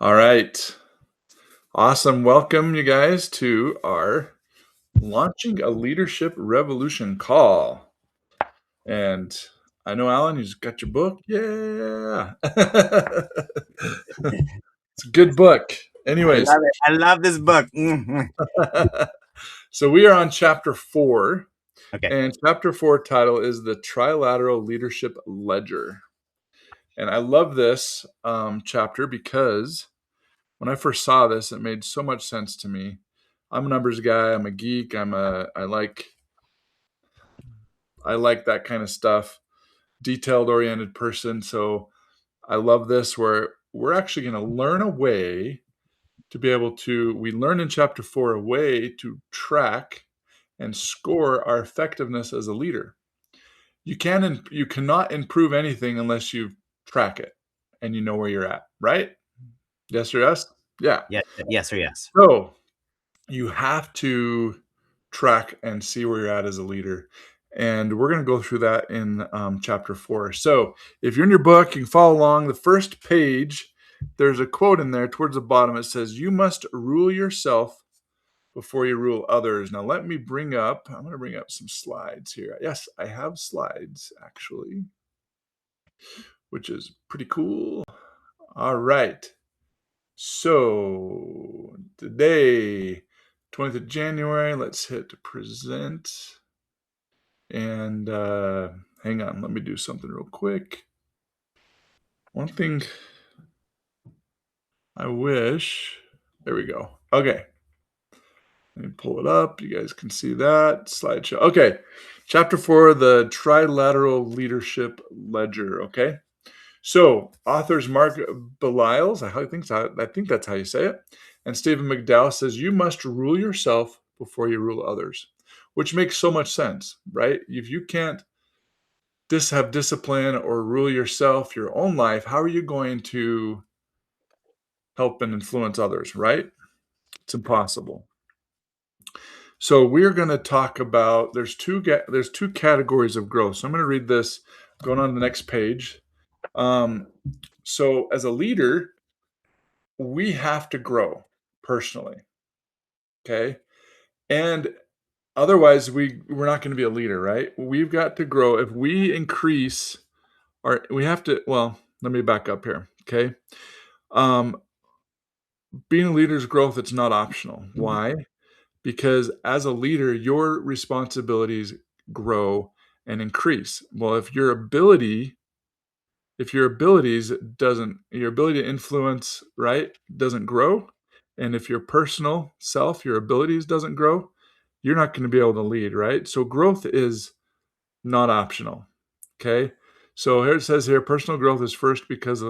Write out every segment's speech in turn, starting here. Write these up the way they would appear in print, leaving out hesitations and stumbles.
All right. Awesome. Welcome, you guys, to our Launching a Leadership Revolution call. And I know, Alan, you've got your book. Yeah. It's a good book. Anyways, I love it. I love this book. so we are on chapter 4. Okay. And chapter 4 title is the Trilateral Leadership Ledger. And I love this chapter because when I first saw this, it made so much sense to me. I'm a numbers guy. I'm a geek. I like that kind of stuff. Detailed oriented person. So I love this where we're actually going to learn a way to be able to, we learn in chapter 4 a way to track and score our effectiveness as a leader. You cannot improve anything unless you track it and you know where you're at, right? Yes or yes? Yeah. Yes or yes. So you have to track and see where you're at as a leader. And we're going to go through that in chapter 4. So if you're in your book, you can follow along. The first page, there's a quote in there towards the bottom. It says, "You must rule yourself before you rule others." Now, I'm going to bring up some slides here. Yes, I have slides, actually, which is pretty cool. All right. So today, 20th of January, let's hit present. And hang on, let me do something real quick. One thing I wish, there we go. Okay. Let me pull it up. You guys can see that slideshow. Okay. Chapter 4, the Trilateral Leadership Ledger. Okay. So authors Mark Beliles, I think that's how you say it, and Stephen McDowell says you must rule yourself before you rule others, which makes so much sense, right? If you can't have discipline or rule yourself, your own life, how are you going to help and influence others, right? It's impossible. So we're going to talk about there's two categories of growth. So I'm going to read this going on to the next page. So as a leader, we have to grow personally. Okay. And otherwise we're not going to be a leader, right? We've got to grow. If we increase let me back up here. Okay. Being a leader's growth, it's not optional. Why? Because as a leader, your responsibilities grow and increase. Well, if your ability to influence, right, doesn't grow, and if your personal self, your abilities doesn't grow, you're not going to be able to lead, right? So growth is not optional. Okay. So here it says here, personal growth is first because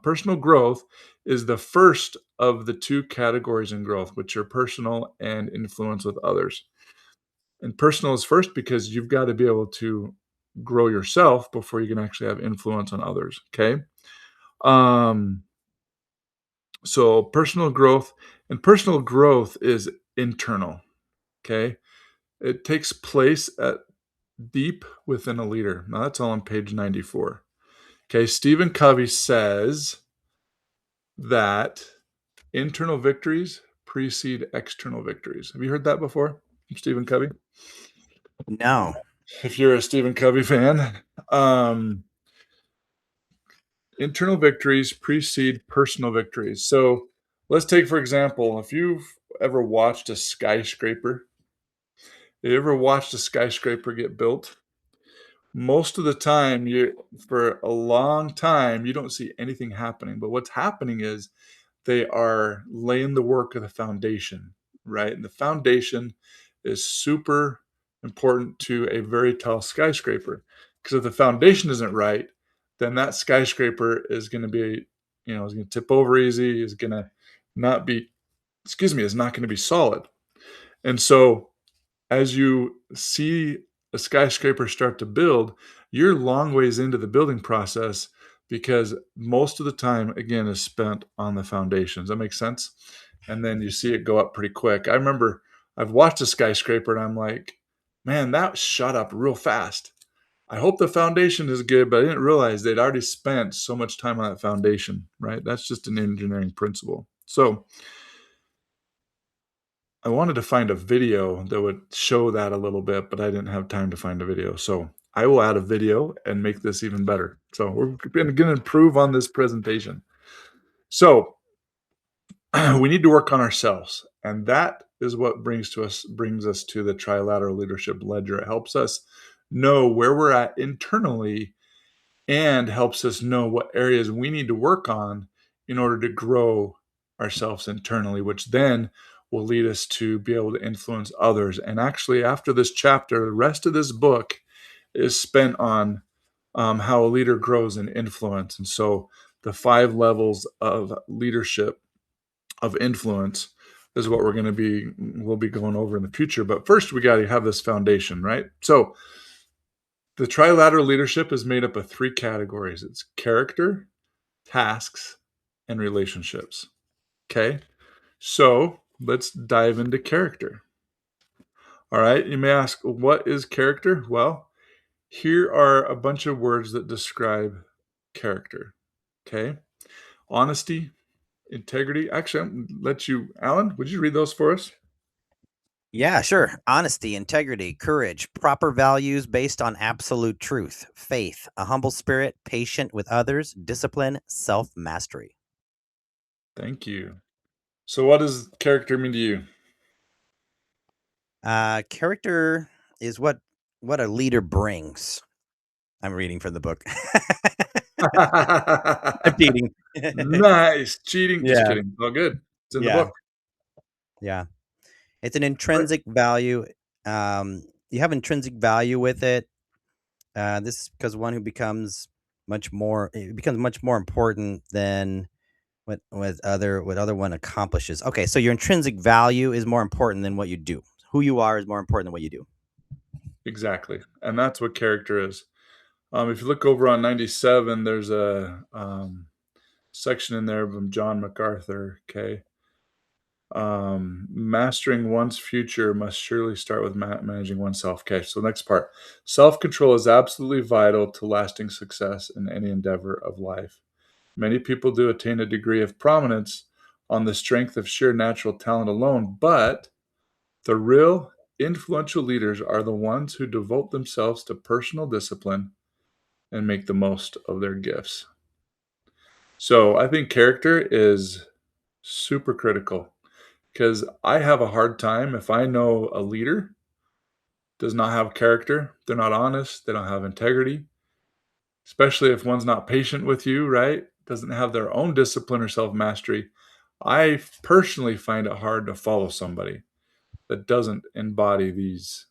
personal growth is the first of the two categories in growth, which are personal and influence with others. And personal is first because you've got to be able to grow yourself before you can actually have influence on others. Okay. So personal growth is internal. Okay. It takes place at deep within a leader. Now that's all on page 94. Okay. Stephen Covey says that internal victories precede external victories. Have you heard that before from Stephen Covey? No. If you're a Stephen Covey fan, internal victories precede personal victories. So let's take, for example, if you've ever watched a skyscraper, get built? Most of the time, for a long time, you don't see anything happening. But what's happening is they are laying the work of the foundation, right? And the foundation is super important to a very tall skyscraper. Because if the foundation isn't right, then that skyscraper is going to be, is going to tip over easy, is going to not be, is not going to be solid. And so as you see a skyscraper start to build, you're long ways into the building process because most of the time, again, is spent on the foundations. That makes sense? And then you see it go up pretty quick. I remember I've watched a skyscraper and I'm like, man, that shot up real fast. I hope the foundation is good, but I didn't realize they'd already spent so much time on that foundation, right? That's just an engineering principle. So I wanted to find a video that would show that a little bit, but I didn't have time to find a video. So I will add a video and make this even better. So we're going to improve on this presentation. So we need to work on ourselves, and that is what brings us to the Trilateral Leadership Ledger. It helps us know where we're at internally and helps us know what areas we need to work on in order to grow ourselves internally, which then will lead us to be able to influence others. And actually, after this chapter, the rest of this book is spent on how a leader grows in influence. And so the 5 levels of leadership of influence is what we'll be going over in the future. But first, we got to have this foundation, right? So the trilateral leadership is made up of 3 categories. It's character, tasks, and relationships. Okay, so let's dive into character. All right, you may ask, what is character? Well, here are a bunch of words that describe character. Okay, honesty, integrity. Actually, I'm gonna let you, Alan, would you read those for us? Yeah, sure. Honesty, integrity, courage, proper values based on absolute truth, faith, a humble spirit, patient with others, discipline, self mastery. Thank you. So, what does character mean to you? Character is what a leader brings. I'm reading from the book. I'm cheating. Nice. Cheating. Just Yeah, kidding. All good. It's in the yeah, book. yeah. It's an Right. intrinsic value. You have intrinsic value with it. This is because one who becomes much more important than what other one accomplishes. Okay, so your intrinsic value is more important than what you do. Who you are is more important than what you do. Exactly. And that's what character is. If you look over on 97, there's a section in there from John MacArthur. Okay. Mastering one's future must surely start with managing oneself. Okay. So, next part, self control is absolutely vital to lasting success in any endeavor of life. Many people do attain a degree of prominence on the strength of sheer natural talent alone, but the real influential leaders are the ones who devote themselves to personal discipline and make the most of their gifts. So I think character is super critical because I have a hard time if I know a leader does not have character, they're not honest, they don't have integrity, especially if one's not patient with you, right? Doesn't have their own discipline or self mastery. I personally find it hard to follow somebody that doesn't embody these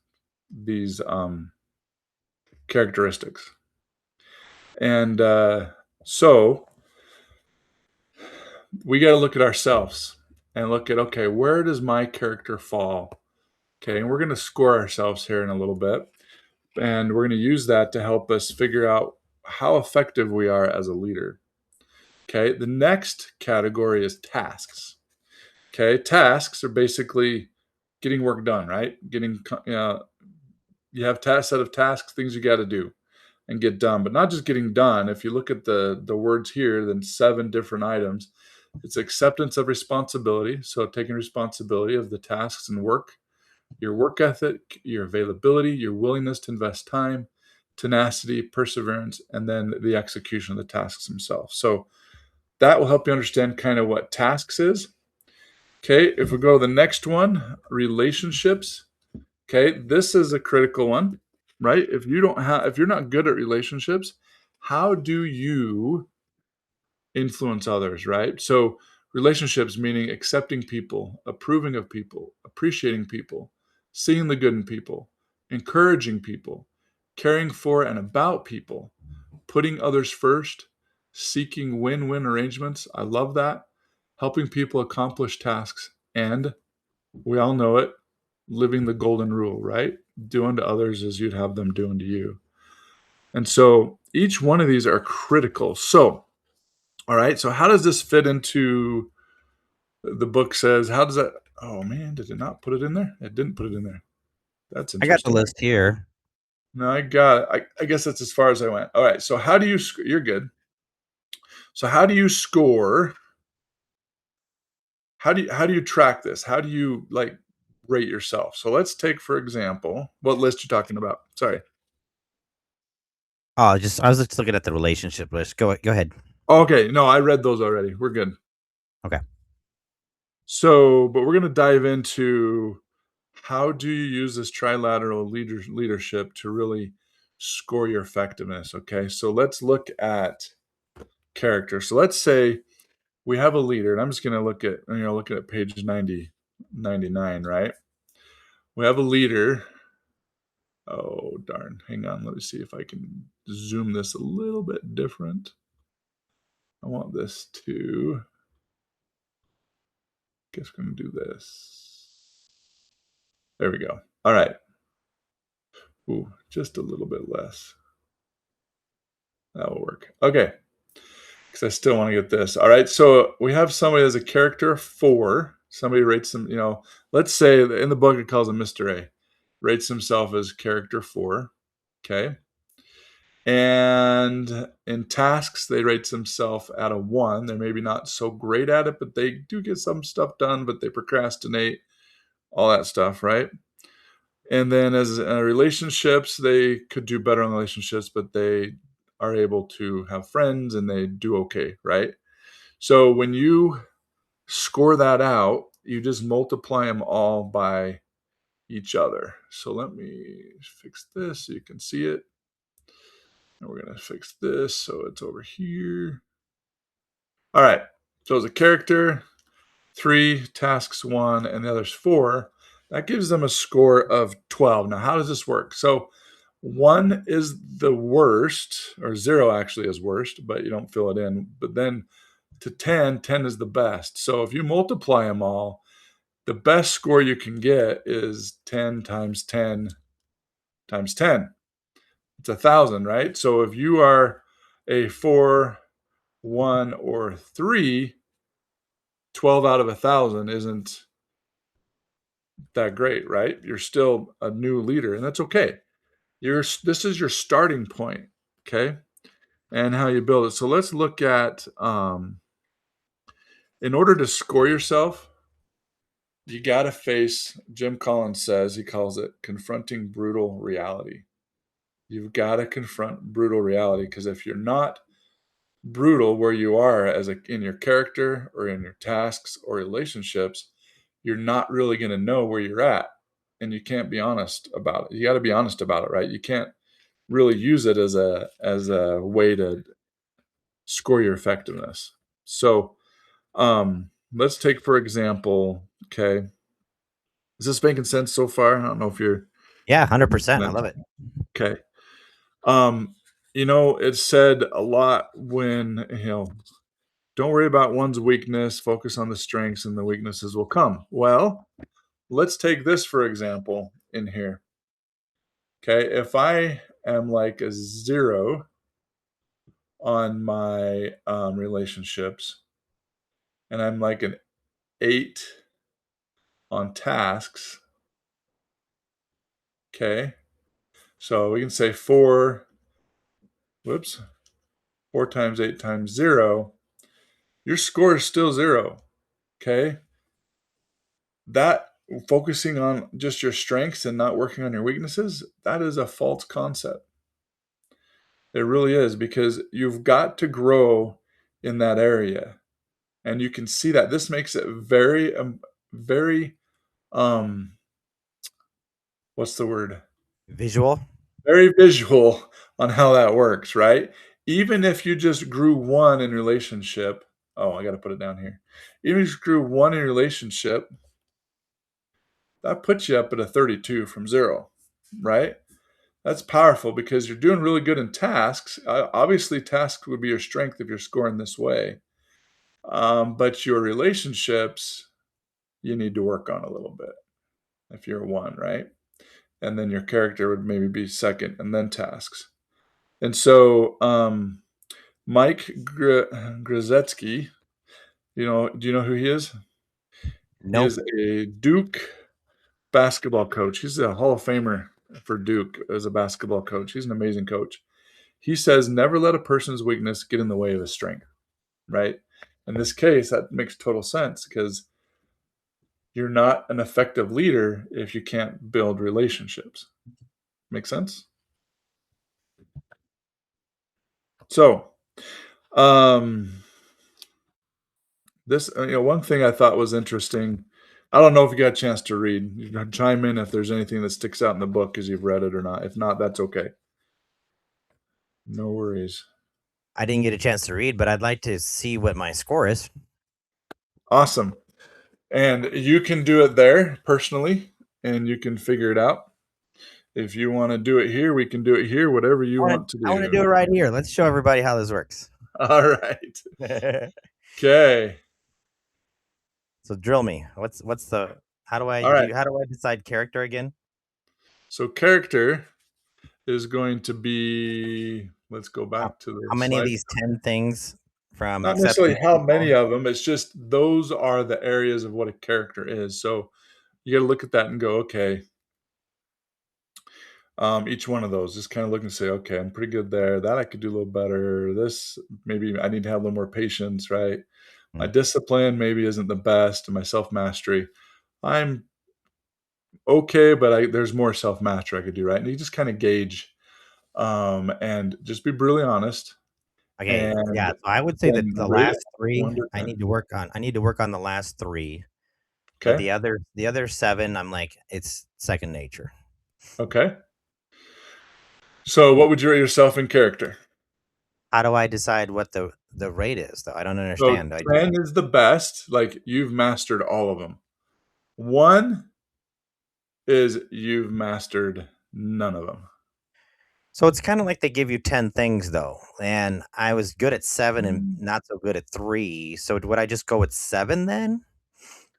characteristics. And so we got to look at ourselves and look at, okay, where does my character fall? Okay, and we're going to score ourselves here in a little bit. And we're going to use that to help us figure out how effective we are as a leader. Okay, the next category is tasks. Okay, tasks are basically getting work done, right? You have a set of tasks, things you got to do and get done, but not just getting done. If you look at the words here, then 7 different items. It's acceptance of responsibility, so taking responsibility of the tasks and work, your work ethic, your availability, your willingness to invest time, tenacity, perseverance, and then the execution of the tasks themselves. So that will help you understand kind of what tasks is. Okay, if we go to the next one, relationships. Okay, this is a critical one, right? If you're not good at relationships, how do you influence others, right? So relationships meaning accepting people, approving of people, appreciating people, seeing the good in people, encouraging people, caring for and about people, putting others first, seeking win-win arrangements. I love that. Helping people accomplish tasks, and we all know it, living the golden rule, right? Doing to others as you'd have them doing to you. And so each one of these are critical. So, all right, so how does this fit into the book says, how does that, oh man, did it not put it in there? It didn't put it in there. That's I got the interesting. list here. No, I got it. I guess that's as far as I went. All right. So how do you you're good. So how do you score? How do you track this? How do you like rate yourself? So let's take for example, what list you're talking about. Sorry. Oh, just I was just looking at the relationship list. Go ahead. Okay, no, I read those already. We're good. Okay. So, but we're going to dive into how do you use this trilateral leadership to really score your effectiveness? Okay, so let's look at character. So let's say we have a leader, and I'm just going to looking at page 99, right? We have a leader. Oh, darn. Hang on. Let me see if I can zoom this a little bit different. I want this to, guess we're going to do this. There we go. All right. Ooh, just a little bit less. That will work. Okay. Because I still want to get this. All right. So we have somebody as a character 4. Somebody rates them, let's say in the book it calls him Mr. A. Rates himself as character 4. Okay. And in tasks, they rate themselves at a 1. They're maybe not so great at it, but they do get some stuff done, but they procrastinate, all that stuff, right? And then as relationships, they could do better on relationships, but they are able to have friends and they do okay, right? So when you score that out, you just multiply them all by each other. So let me fix this so you can see it. And we're going to fix this so it's over here. All right. So as a character, 3, tasks 1, and the other's 4. That gives them a score of 12. Now, how does this work? So 1 is the worst, or 0 actually is worst, but you don't fill it in. But then to 10, 10 is the best. So if you multiply them all, the best score you can get is 10 times 10 times 10. It's 1,000, right? So if you are a 4, 1, or 3, 12 out of 1,000 isn't that great, right? You're still a new leader, and that's okay. This is your starting point, okay? And how you build it. So let's look at in order to score yourself, you got to face, Jim Collins says, he calls it confronting brutal reality. You've got to confront brutal reality because if you're not brutal where you are in your character or in your tasks or relationships, you're not really going to know where you're at, and you can't be honest about it. You got to be honest about it, right? You can't really use it as a way to score your effectiveness. So, let's take for example, okay, is this making sense so far? I don't know if you're Yeah, 100%. I love it. okay. Um, it's said a lot when, don't worry about one's weakness, focus on the strengths, and the weaknesses will come. Well, let's take this for example in here. Okay, if I am like a 0 on my relationships, and I'm like an 8 on tasks, okay, so we can say 4 times 8 times 0, your score is still 0, okay? That focusing on just your strengths and not working on your weaknesses, that is a false concept. It really is because you've got to grow in that area. And you can see that this makes it very, um, what's the word? Visual. Very visual on how that works, right? Even if you just grew 1 in relationship, oh, I got to put it down here. Even if you grew 1 in relationship, that puts you up at a 32 from 0, right? That's powerful because you're doing really good in tasks. Obviously, tasks would be your strength if you're scoring this way. But your relationships, you need to work on a little bit if you're a 1, right? And then your character would maybe be second and then tasks. And so Mike Grzycki, do you know who he is? He Nope. is a Duke basketball coach. He's a Hall of Famer. for Duke as a basketball coach. He's an amazing coach. He says, never let a person's weakness get in the way of his strength, right? In this case, that makes total sense because you're not an effective leader if you can't build relationships. Make sense? So, um, this, one thing I thought was interesting. I don't know if you got a chance to read. You can chime in if there's anything that sticks out in the book as you've read it or not. If not, that's okay. No worries. I didn't get a chance to read, but I'd like to see what my score is. Awesome. And you can do it there personally, and you can figure it out. If you want to do it here, we can do it here, whatever you want to I want to do do. it right here. Let's show everybody how this works. All right. So Okay. drill me. What's the All right. how do I decide character again? So character is going to be, let's go How, back to the how many of slide. these 10 things from Not necessarily accepting how people? many of them, it's just those are the areas of what a character is. So you got to look at that and go, okay, each one of those, just kind of look and say, okay, I'm pretty good there. That I could do a little better. This, maybe I need to have a little more patience, right? My Hmm. discipline maybe isn't the best, and my self mastery, I'm okay, but there's more self mastery I could do, right? And you just kind of gauge, and just be brutally honest, Okay, yeah. and So I would say that then the rate it last three 1 to I 10. need to work on. I need to work on the last three, but Okay. the other seven, I'm like, it's second nature. Okay. So, what would you rate yourself in character? How do I decide what the rate is, though? I don't So, understand. I just 10 is the best, like you've mastered all of them. 1 is you've mastered none of them. So it's kind of like they give you 10 things though, and I was good at 7 and Mm. not so good at 3. So would I just go with 7 then?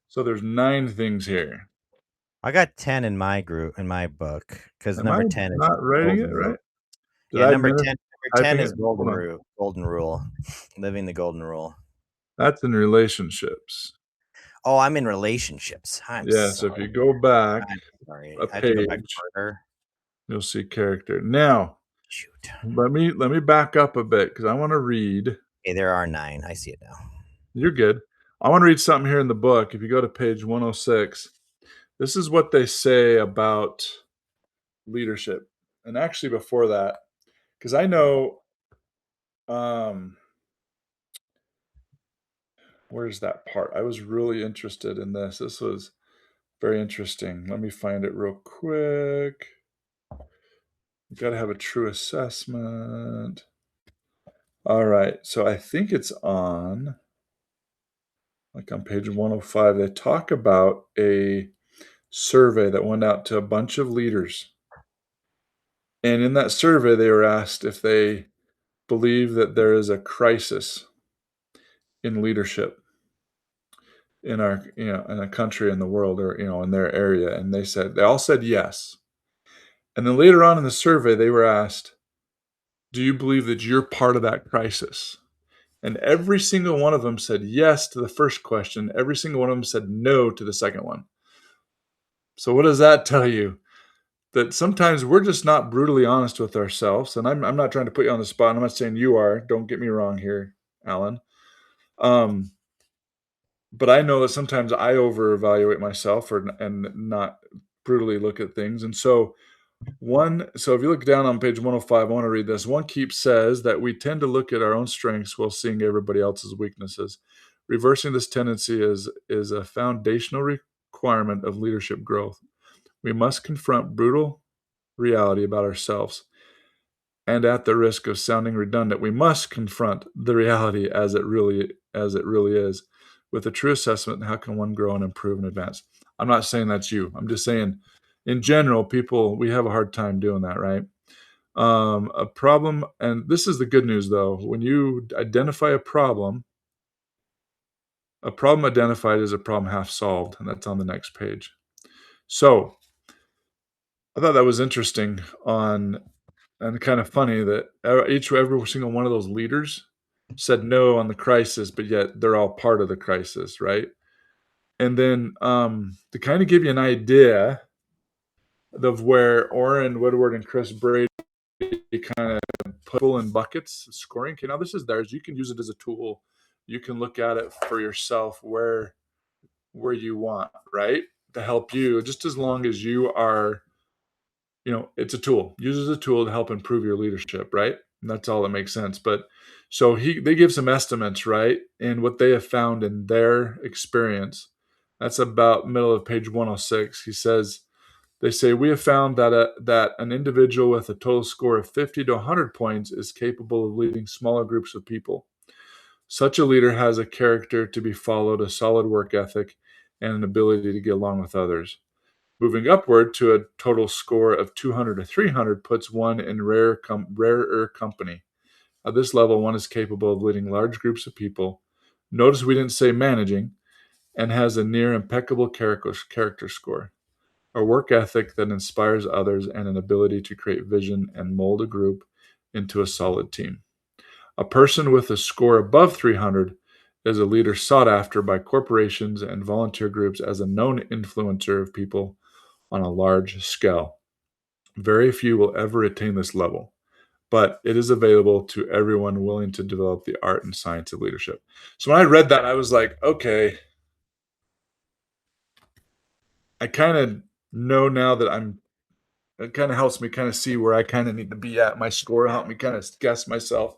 So, there's 9 things here. I got 10 in my group in my book because Am I number 10 is not writing it golden rule. right? Did Yeah, I miss number 10 typing it? is Hold on. golden rule, living the golden rule. That's in relationships. Oh, I'm in relationships. Yeah, so if you go back I'm sorry. a I have to go back page, further. you'll see character. Now, Shoot. let me back up a bit because I wanna read. Okay, there are 9. I see it now. You're good. I wanna read something here in the book. If you go to page 106, this is what they say about leadership. And actually before that, because I know, um where's that part? I was really interested in this. This was very interesting. Let me find it real quick. You gotta have a true assessment. Alright, so I think it's on, like, on page 105, they talk about a survey that went out to a bunch of leaders, and in that survey, they were asked if they believe that there is a crisis in leadership in our in a country, in the world, or, in their area, and they all said yes. And then later on in the survey, they were asked, "Do you believe that you're part of that crisis?" And every single one of them said yes to the first question. Every single one of them said no to the second one. So what does that tell you? That sometimes we're just not brutally honest with ourselves. And I'm not trying to put you on the spot. I'm not saying you are. Don't get me wrong here, Alan. Um, but I know that sometimes I over evaluate myself and not brutally look at things. And so if you look down on page 105, I want to read this. One keep says that we tend to look at our own strengths while seeing everybody else's weaknesses. Reversing this tendency is a foundational requirement of leadership growth. We must confront brutal reality about ourselves. And at the risk of sounding redundant, we must confront the reality as it really is with a true assessment. How can one grow and improve and advance? I'm not saying that's you. I'm just saying in general, people, we have a hard time doing that, right? A problem, and this is the good news though, when you identify a problem identified is a problem half solved, and that's on the next page. So I thought that was interesting on, and kind of funny that every single one of those leaders said no on the crisis, but yet they're all part of the crisis, right? And then to kind of give you an idea, of where Orrin Woodward and Chris Brady kind of put people in buckets scoring. Okay, now this is theirs. You can use it as a tool. You can look at it for yourself where you want, right? To help you, just as long as you are, it's a tool. Use it as a tool to help improve your leadership, right? And that's all that makes sense. But so they give some estimates, right? And what they have found in their experience. That's about middle of page 106. He says they say we have found that an individual with a total score of 50 to 100 points is capable of leading smaller groups of people. Such a leader has a character to be followed, a solid work ethic, and an ability to get along with others. Moving upward to a total score of 200 to 300 puts one in rarer company. At this level, one is capable of leading large groups of people. Notice we didn't say managing, and has a near impeccable character score, a work ethic that inspires others, and an ability to create vision and mold a group into a solid team. A person with a score above 300 is a leader sought after by corporations and volunteer groups as a known influencer of people on a large scale. Very few will ever attain this level, but it is available to everyone willing to develop the art and science of leadership. So when I read that, I was like, okay, I kind of know now that it kind of helps me kind of see where I kind of need to be at. My score help me kind of guess myself,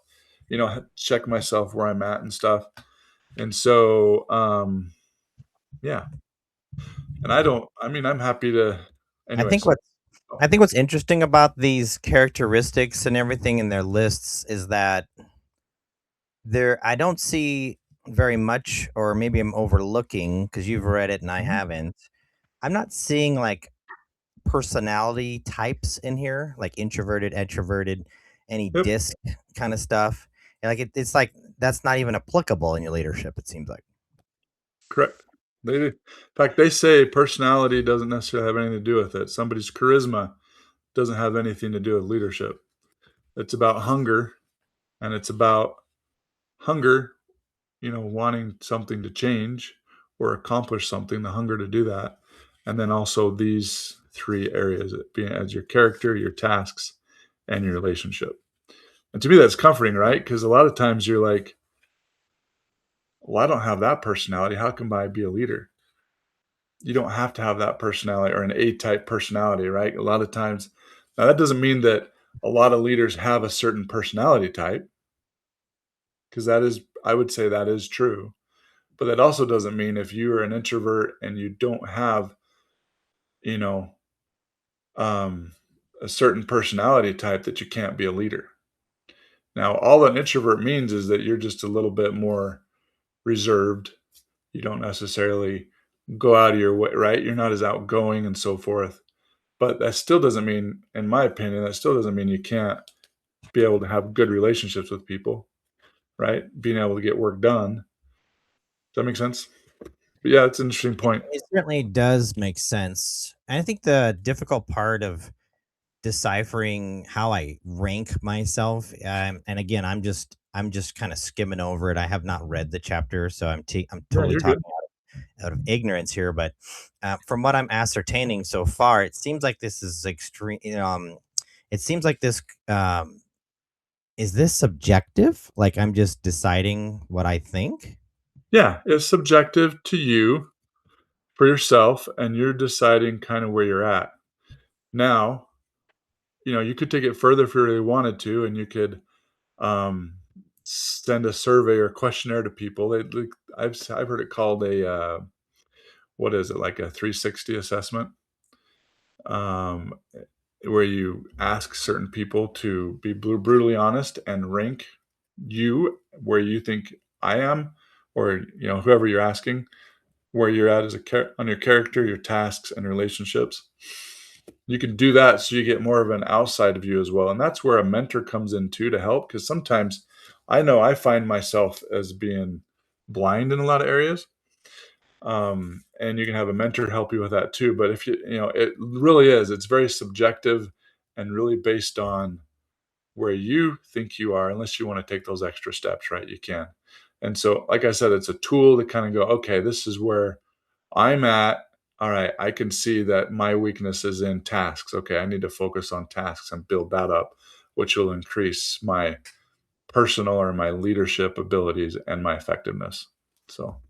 check myself where I'm at and stuff. And so, yeah. And I'm happy to, I think anyways. what I think what's interesting about these characteristics and everything in their lists is that I don't see very much, or maybe I'm overlooking because you've read it and I Mhm. haven't. I'm not seeing like personality types in here, like introverted, extroverted, any Yep, disc kind of stuff. And like it's like that's not even applicable in your leadership. It seems like. correct. In fact, they say personality doesn't necessarily have anything to do with it. Somebody's charisma doesn't have anything to do with leadership. It's about hunger, and it's about hunger, wanting something to change or accomplish something, the hunger to do that. And then also these three areas, being as your character, your tasks, and your relationship. And to me, that's comforting, right? Because a lot of times you're like, well, I don't have that personality. How can I be a leader? You don't have to have that personality or an A type personality, right? A lot of times, now that doesn't mean that a lot of leaders have a certain personality type, because I would say that is true. But that also doesn't mean if you are an introvert and you don't have, you know, um, a certain personality type that you can't be a leader. Now, all an introvert means is that you're just a little bit more reserved. You don't necessarily go out of your way, right? You're not as outgoing and so forth. But that still doesn't mean, in my opinion, that still doesn't mean you can't be able to have good relationships with people, right? Being able to get work done. Does that make sense? But yeah, it's an interesting point. It certainly does make sense. And I think the difficult part of deciphering how I rank myself, and again, I'm just kind of skimming over it. I have not read the chapter, so I'm Yeah, totally you're talking good. out of ignorance here. But from what I'm ascertaining so far, it seems like this is extreme. It seems like this is this subjective? Like I'm just deciding what I think. Yeah, it's subjective to you for yourself, and you're deciding kind of where you're at. Now, you could take it further if you really wanted to, and you could um, send a survey or questionnaire to people. I've heard it called what is it, like a 360 assessment, um, where you ask certain people to be brutally honest and rank you where you think I am, or whoever you're asking where you're at as on your character, your tasks, and relationships. You can do that so you get more of an outside view as well, and that's where a mentor comes in too to help. Because sometimes I know I find myself as being blind in a lot of areas, and you can have a mentor help you with that too. But if it really is, it's very subjective and really based on where you think you are, unless you want to take those extra steps, right? You can. And so, like I said, it's a tool to kind of go, okay, this is where I'm at. all right, I can see that my weakness is in tasks. Okay, I need to focus on tasks and build that up, which will increase my personal or my leadership abilities and my effectiveness. So,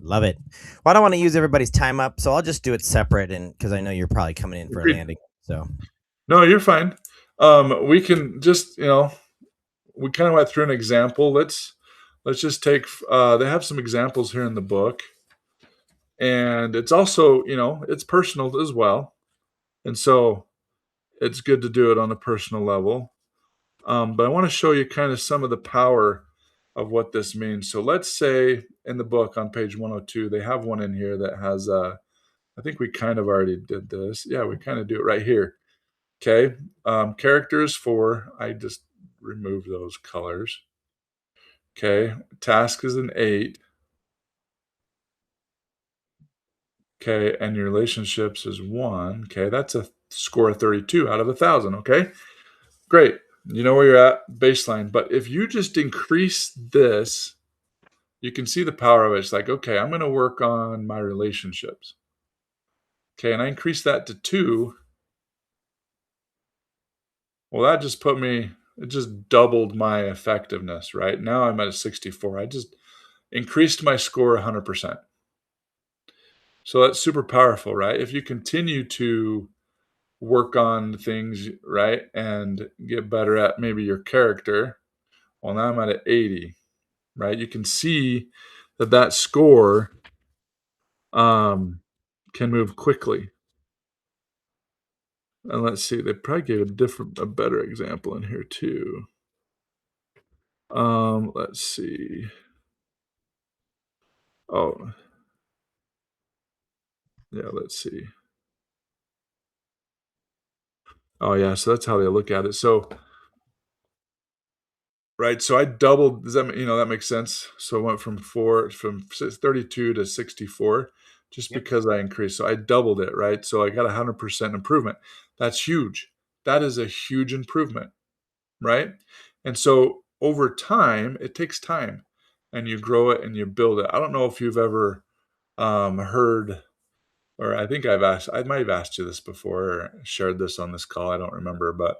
Love it. Well, I don't want to use everybody's time up, so I'll just do it separate, and because I know you're probably coming in for a agreed. landing. So No, you're fine. We can just, we kind of went through an example. Let's just take. They have some examples here in the book, and it's also, it's personal as well, and so it's good to do it on a personal level. But I want to show you kind of some of the power of what this means. So let's say in the book on page 102, they have one in here that has. I think we kind of already did this. Yeah, we kind of do it right here. Okay. Characters for. I just removed those colors. Okay. Task is an 8. Okay. And your relationships is 1. Okay. That's a score of 32 out of 1,000. Okay. Great. You know where you're at, baseline. But if you just increase this, you can see the power of it. It's like, okay, I'm going to work on my relationships. Okay. And I increase that to 2. Well, that just it just doubled my effectiveness, right? Now I'm at a 64. I just increased my score 100%. So that's super powerful, right? If you continue to work on things, right, and get better at maybe your character, well, now I'm at an 80, right? You can see that score can move quickly. And let's see, they probably gave a better example in here too. Let's see. Oh, yeah, let's see. Oh, yeah, so that's how they look at it. So, right, so I doubled. Does that that makes sense? So I went from 32 to 64 just yep. because I increased. So I doubled it, right? So I got 100% improvement. That's huge. That is a huge improvement, right? And so over time, it takes time, and you grow it and you build it. I don't know if you've ever heard, or I think I might have asked you this before, or shared this on this call. I don't remember, but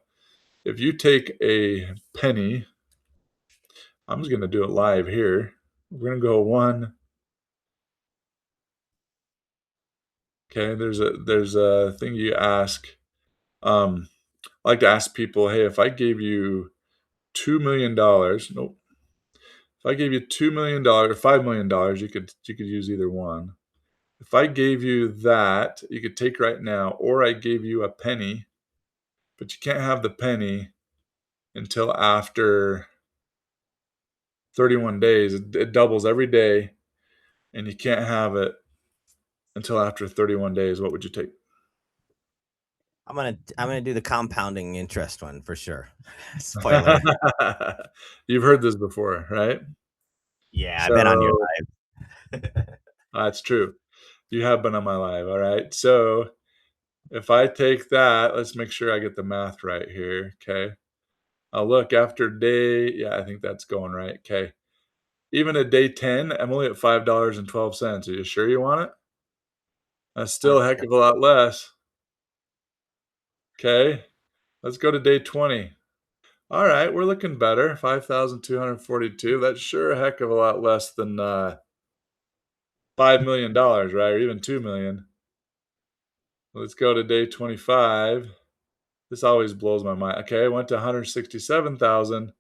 if you take a penny, I'm just going to do it live here. We're going to go 1. Okay, there's a thing you ask. I like to ask people, hey, if I gave you $2 million, nope. If I gave you $2 million or $5 million, you could use either one. If I gave you that, you could take right now, or I gave you a penny, but you can't have the penny until after 31 days. It doubles every day, and you can't have it until after 31 days. What would you take? I'm gonna do the compounding interest one for sure. Spoiler. You've heard this before, right? Yeah, I've been on your So live. that's true. You have been on my live. All right. So if I take that, let's make sure I get the math right here. Okay. I'll look after day. Yeah, I think that's going right. Okay. Even at day 10, I'm only at $5.12. Are you sure you want it? That's still a heck of a lot less. Okay. Let's go to day 20. All right, we're looking better. 5,242. That's sure a heck of a lot less than $5 million, right? Or even 2 million. Let's go to day 25. This always blows my mind. Okay, I went to 167,000.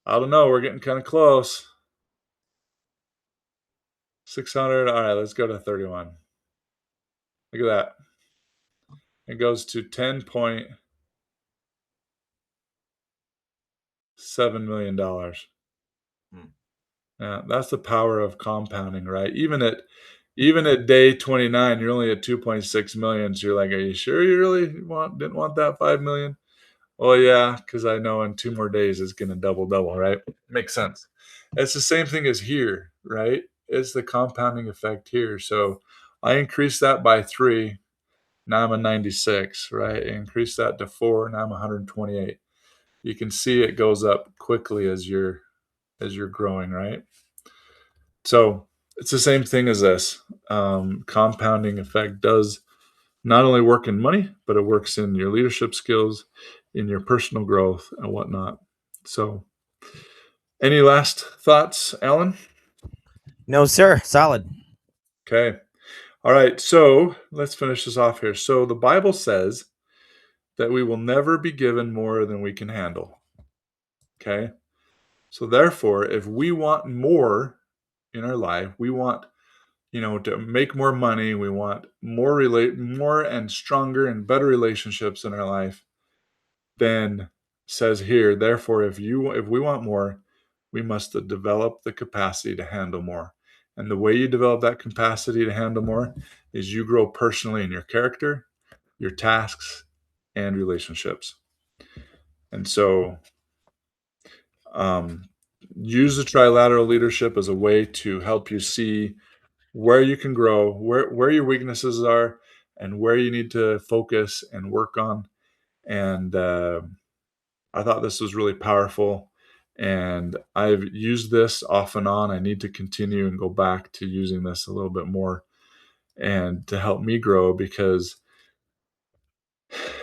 I don't know. We're getting kind of close. 600. All right, let's go to 31. Look at that. It goes to $10.7 million. Hmm. Yeah, that's the power of compounding, right? Even at day 29, you're only at 2.6 million. So you're like, are you sure you really didn't want that 5 million? Well, yeah, because I know in 2 more days it's gonna double, right? Makes sense. It's the same thing as here, right? It's the compounding effect here. So I increased that by 3. Now I'm a 96, right? I increased that to 4. Now I'm 128. You can see it goes up quickly as you're growing, right? So It's the same thing as this. Compounding effect does not only work in money, but it works in your leadership skills, in your personal growth, and whatnot. So, any last thoughts, Alan? No, sir. Solid. Okay. All right. So, let's finish this off here. So, the Bible says that we will never be given more than we can handle. Okay. So, therefore, if we want more in our life, we want to make more money, we want more and stronger and better relationships in our life, then says here, therefore, if we want more, we must develop the capacity to handle more. And the way you develop that capacity to handle more is you grow personally in your character, your tasks, and relationships. And so, um, use the trilateral leadership as a way to help you see where you can grow, where your weaknesses are, and where you need to focus and work on. And I thought this was really powerful, and I've used this off and on. I need to continue and go back to using this a little bit more and to help me grow, because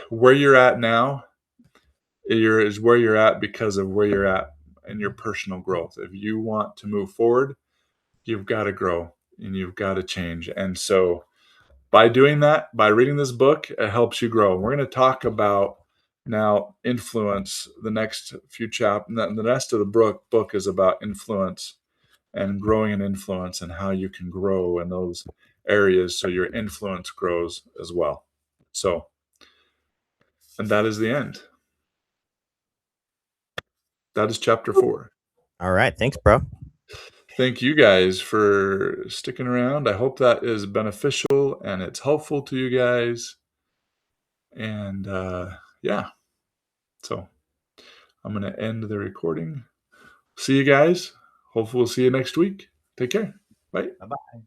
where you're at now is where you're at because of where you're at in your personal growth. If you want to move forward, you've got to grow and you've got to change. And so by doing that, by reading this book, it helps you grow. We're going to talk about now influence. The next few chapters, the rest of the book is about influence and growing in influence and how you can grow in those areas so your influence grows as well. So, and that is the end. That is chapter 4. All right. Thanks, bro. Thank you guys for sticking around. I hope that is beneficial and it's helpful to you guys. And yeah, so I'm going to end the recording. See you guys. Hopefully, we'll see you next week. Take care. Bye. Bye bye.